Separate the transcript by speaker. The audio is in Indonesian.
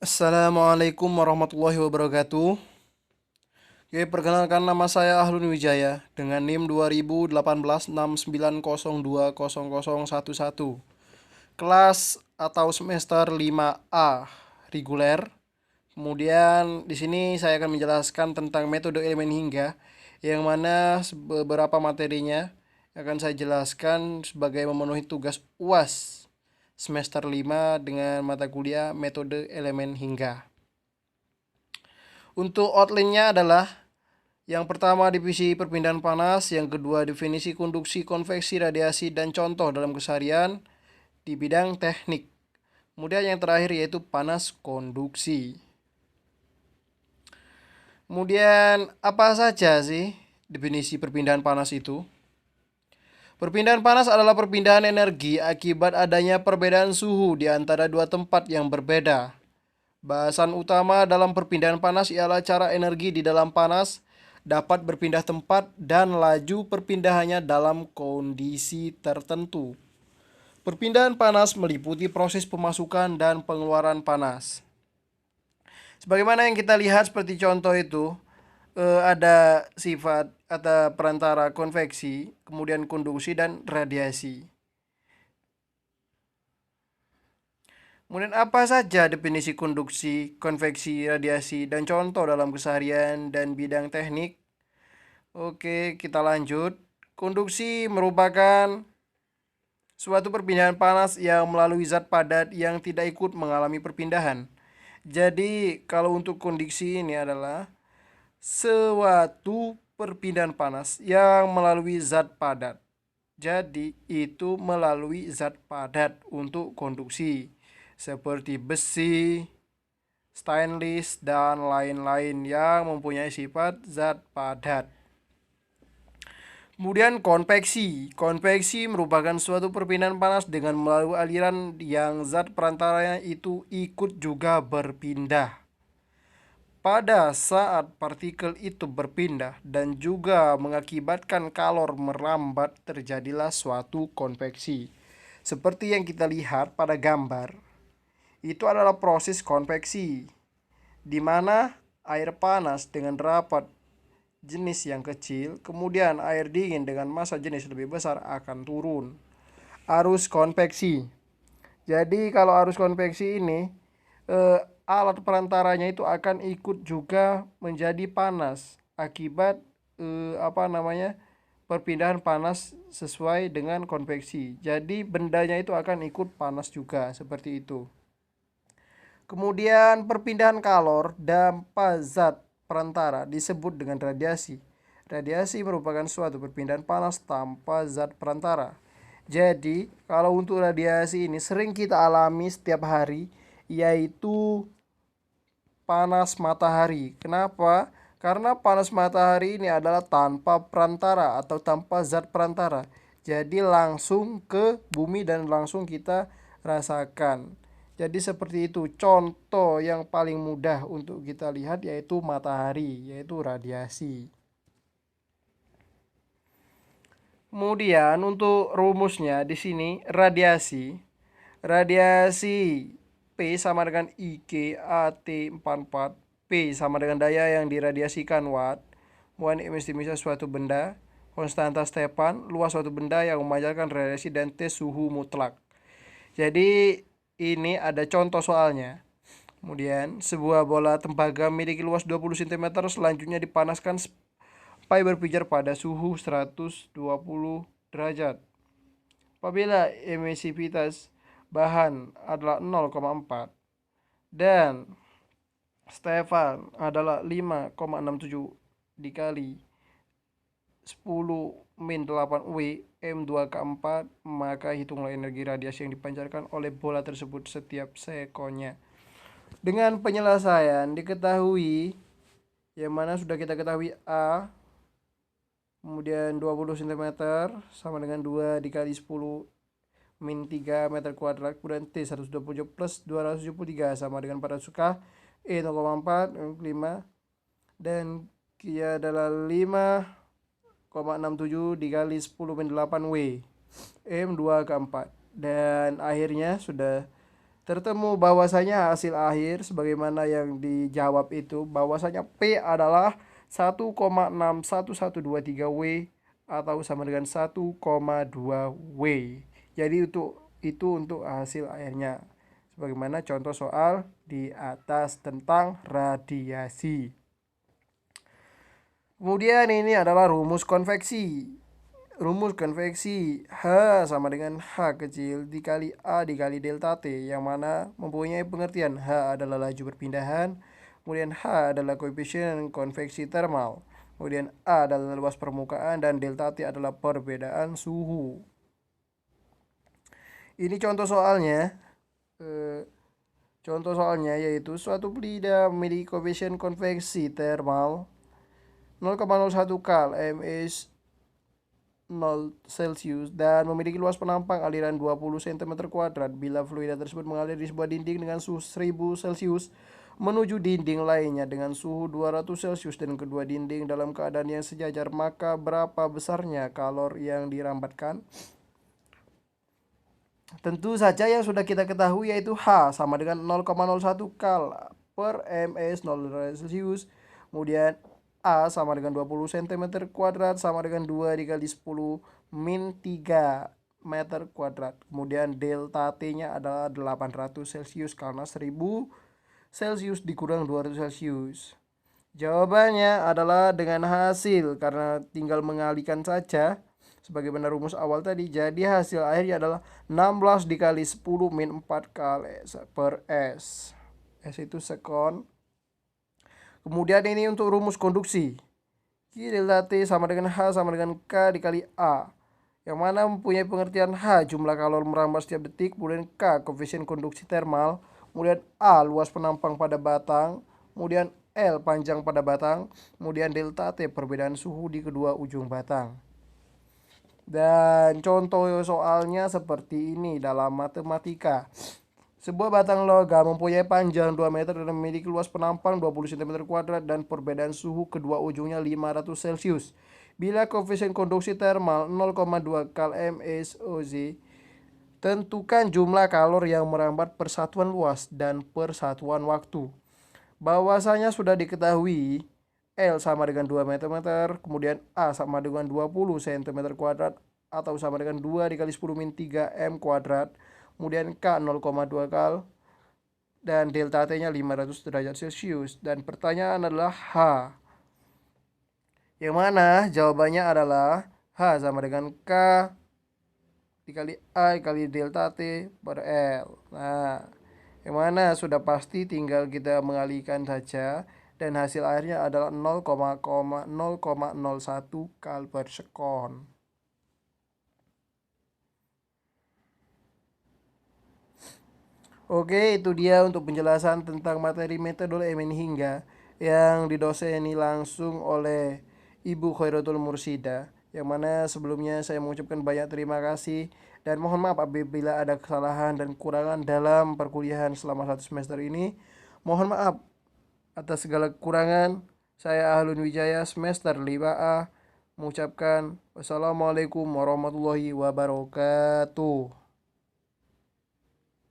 Speaker 1: Assalamualaikum warahmatullahi wabarakatuh. Oke, perkenalkan nama saya Ahlun Wijaya dengan NIM 201869020011. Kelas atau semester 5A reguler. Kemudian di sini saya akan menjelaskan tentang metode elemen hingga yang mana beberapa materinya akan saya jelaskan sebagai memenuhi tugas UAS semester 5 dengan mata kuliah metode elemen hingga. Untuk outline-nya adalah yang pertama definisi perpindahan panas, yang kedua definisi konduksi, konveksi, radiasi, dan contoh dalam keseharian di bidang teknik. Kemudian yang terakhir yaitu panas konduksi. Kemudian apa saja sih definisi perpindahan panas itu? Perpindahan panas adalah perpindahan energi akibat adanya perbedaan suhu di antara dua tempat yang berbeda. Bahasan utama dalam perpindahan panas ialah cara energi di dalam panas dapat berpindah tempat dan laju perpindahannya dalam kondisi tertentu. Perpindahan panas meliputi proses pemasukan dan pengeluaran panas. Sebagaimana yang kita lihat seperti contoh itu, ada sifat atau perantara konveksi, kemudian konduksi dan radiasi. Kemudian apa saja definisi konduksi, konveksi, radiasi, dan contoh dalam keseharian dan bidang teknik? Oke, kita lanjut. Konduksi merupakan suatu perpindahan panas yang melalui zat padat yang tidak ikut mengalami perpindahan. Jadi, kalau untuk kondisi ini adalah suatu perpindahan panas yang melalui zat padat. Jadi, itu melalui zat padat untuk konduksi seperti besi, stainless, dan lain-lain yang mempunyai sifat zat padat. Kemudian konveksi. Konveksi merupakan suatu perpindahan panas dengan melalui aliran yang zat perantaranya itu ikut juga berpindah. Pada saat partikel itu berpindah dan juga mengakibatkan kalor merambat, terjadilah suatu konveksi. Seperti yang kita lihat pada gambar, itu adalah proses konveksi, di mana air panas dengan rapat jenis yang kecil, kemudian air dingin dengan massa jenis lebih besar akan turun. Arus konveksi. Jadi kalau arus konveksi ini alat perantaranya itu akan ikut juga menjadi panas akibat perpindahan panas sesuai dengan konveksi. Jadi bendanya itu akan ikut panas juga seperti itu. Kemudian perpindahan kalor tanpa zat perantara disebut dengan radiasi. Radiasi merupakan suatu perpindahan panas tanpa zat perantara. Jadi, kalau untuk radiasi ini sering kita alami setiap hari, yaitu panas matahari. Kenapa? Karena panas matahari ini adalah tanpa perantara atau tanpa zat perantara. Jadi langsung ke bumi dan langsung kita rasakan. Jadi seperti itu. Contoh yang paling mudah untuk kita lihat yaitu matahari, yaitu radiasi. Kemudian untuk rumusnya di sini radiasi. Radiasi P sama dengan IK AT 44. P sama dengan daya yang diradiasikan watt. Kemudian emisi suatu benda. Konstanta Stefan, luas suatu benda yang memancarkan radiasi, dan T suhu mutlak. Jadi ini ada contoh soalnya. Kemudian sebuah bola tembaga memiliki luas 20 cm, selanjutnya dipanaskan sampai berpijar pada suhu 120 derajat. Apabila emisivitas bahan adalah 0,4 dan Stefan adalah 5,67 dikali 10 min 8 W M2 ke 4, maka hitunglah energi radiasi yang dipancarkan oleh bola tersebut setiap sekonnya. Dengan penyelesaian diketahui, yang mana sudah kita ketahui A, kemudian 20 cm sama dengan 2 dikali 10 min 3 meter kuadrat, kemudian T 120 plus 273 sama dengan 400 K, E 0,4, 5, dan Q adalah 5,67 dikali 10 min 8 W M2 ke 4. Dan akhirnya sudah tertemu bahwasanya hasil akhir sebagaimana yang dijawab itu bahwasanya P adalah 1,61123 W atau sama dengan 1,2 W. Jadi itu untuk hasil akhirnya. Sebagaimana contoh soal di atas tentang radiasi. Kemudian ini adalah rumus konveksi. Rumus konveksi H sama dengan H kecil dikali A dikali delta T, yang mana mempunyai pengertian H adalah laju perpindahan, kemudian H adalah koefisien konveksi termal, kemudian A adalah luas permukaan, dan delta T adalah perbedaan suhu. Ini contoh soalnya. Contoh soalnya yaitu suatu fluida memiliki koefisien konveksi termal 0,01 kal ms 0 Celsius dan memiliki luas penampang aliran 20 cm². Bila fluida tersebut mengalir di sebuah dinding dengan suhu 1000 Celsius menuju dinding lainnya dengan suhu 200 Celsius dan kedua dinding dalam keadaan yang sejajar, maka berapa besarnya kalor yang dirambatkan? Tentu saja yang sudah kita ketahui yaitu H sama dengan 0,01 kal per ms 0 Celsius. Kemudian A sama dengan 20 cm² sama dengan 2 dikali 10 min 3 meter kuadrat. Kemudian delta T-nya adalah 800 Celsius karena 1000 Celsius dikurang 200 Celsius. Jawabannya adalah dengan hasil, karena tinggal mengalihkan saja sebagaimana rumus awal tadi. Jadi hasil akhirnya adalah 16 dikali 10 min 4 kali per S. S itu sekon. Kemudian ini untuk rumus konduksi. Q delta T sama dengan H sama dengan K dikali A, yang mana mempunyai pengertian H jumlah kalor merambat setiap detik, kemudian K koefisien konduksi termal, kemudian A luas penampang pada batang, kemudian L panjang pada batang, kemudian delta T perbedaan suhu di kedua ujung batang. Dan contoh soalnya seperti ini dalam matematika. Sebuah batang logam mempunyai panjang 2 meter dan memiliki luas penampang 20 cm² dan perbedaan suhu kedua ujungnya 500 Celsius. Bila koefisien konduksi termal 0,2 kal mSOZ, tentukan jumlah kalor yang merambat per satuan luas dan per satuan waktu. Bahwasanya sudah diketahui L sama dengan 2 meter, kemudian A sama dengan 20 cm² atau sama dengan 2 dikali 10 min 3 m², kemudian K 0,2 kal, dan delta T-nya 500 derajat Celcius. Dan pertanyaan adalah H, yang mana jawabannya adalah H sama dengan K dikali A dikali delta T per L. Nah, yang mana sudah pasti tinggal kita mengalihkan saja, dan hasil akhirnya adalah 0,01 kal per sekon. Oke, itu dia untuk penjelasan tentang materi metode MN hingga yang didoseni langsung oleh Ibu Khairatul Mursida, yang mana sebelumnya saya mengucapkan banyak terima kasih dan mohon maaf apabila ada kesalahan dan kekurangan dalam perkuliahan selama 1 semester ini. Mohon maaf atas segala kekurangan. Saya Ahlun Wijaya semester 5A mengucapkan wassalamualaikum warahmatullahi wabarakatuh.